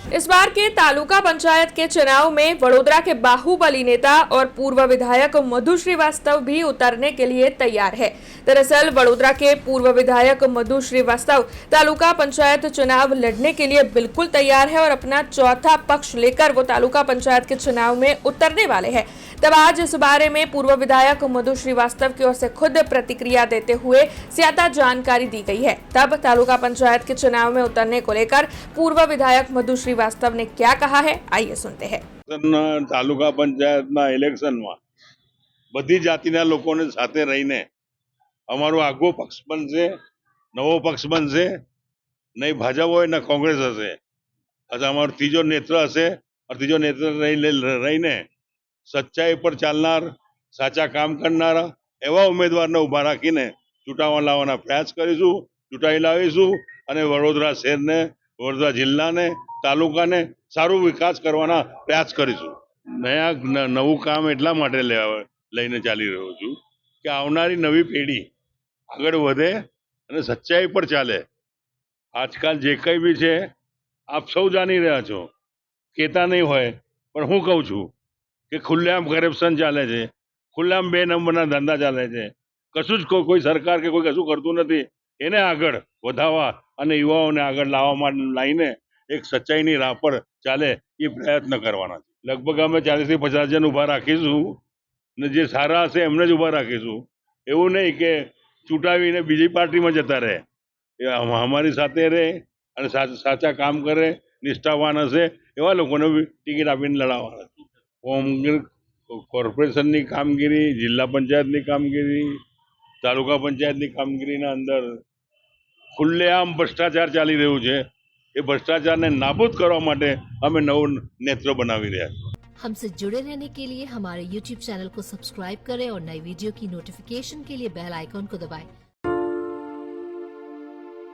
इस बार के तालुका पंचायत के चुनाव में वडोदरा के बाहुबली नेता और पूर्व विधायक मधु श्रीवास्तव भी उतरने के लिए तैयार है। दरअसल वडोदरा के पूर्व विधायक मधु श्रीवास्तव तालुका पंचायत चुनाव लड़ने के लिए बिल्कुल तैयार है और अपना चौथा पक्ष लेकर वो तालुका पंचायत के चुनाव में उतरने वाले हैं। तब आज इस बारे में पूर्व विधायक मधु श्रीवास्तव की ओर से खुद प्रतिक्रिया देते हुए ज्यादा जानकारी दी गई है। तब तालुका पंचायत के चुनाव में उतरने को लेकर पूर्व विधायक मधु श्रीवास्तव ने क्या कहा है, आइए सुनते हैं। तालुका पंचायतना इलेक्शનમાં બધી જાતિના લોકોને સાથે રહીને અમારો આગો પક્ષ બનશે, નવો પક્ષ બનશે, નહીં ભાજપ હોય ને કોંગ્રેસ હશે, અથવા અમારો ત્રીજો નેત્ર હશે। ત્રીજો નેત્ર રહીને સચ્ચાઈ પર ચાલનાર, સાચા કામ કરનારા એવા ઉમેદવારને ઊભા રાખીને ચૂંટાવા લાવવાના પ્રયાસ કરીશું, ચૂંટાઈ લાવીશું અને વડોદરા શહેરને, વડોદરા જિલ્લાને, તાલુકાને સારો વિકાસ કરવાના પ્રયાસ કરીશું। નવું કામ એટલા માટે લઈને ચાલી રહ્યો છું કે આવનારી નવી પેઢી આગળ વધે અને સચ્ચાઈ પર ચાલે। આજકાલ જે કંઈ બી છે આપ સૌ જાણી રહ્યા છો, કહેતા નહીં હોય પણ હું કહું છું કે ખુલ્લેઆમ કરપ્શન ચાલે છે, ખુલ્લેઆમ 2 નંબરના ધંધા ચાલે છે। કશું જ કોઈ સરકાર કે કોઈ કશું કરતું નથી। એને આગળ વધાવવા અને યુવાઓને આગળ લાવવા માટે લાવીને એક સચ્ચાઈની રાહ પર ચાલે એ પ્રયત્ન કરવાના છે। લગભગ અમે 40 થી 50 જણ ઊભા રાખીશું ને જે સારા હશે એમને જ ઊભા રાખીશું। એવું નહીં કે ચૂંટાવીને બીજી પાર્ટીમાં જતા રહે। એ અમારી સાથે રહે અને સાચા કામ કરે, નિષ્ઠાવાન હશે એવા લોકોને ટિકિટ આપીને લડાવવાના છે। કોર્પોરેશનની કામગીરી, જિલ્લા પંચાયતની કામગીરી, તાલુકા પંચાયતની કામગીરીના અંદર ખુલ્લેઆમ ભ્રષ્ટાચાર ચાલી રહ્યું છે। એ ભ્રષ્ટાચારને નાબૂદ કરવા માટે અમે નવું નેત્ર બનાવી રહ્યા છીએ। हमसे जुड़े रहने के लिए हमारे YouTube चैनल को सब्सक्राइब करें और नई वीडियो की नोटिफिकेशन के लिए बेल आइकॉन को दबाएं।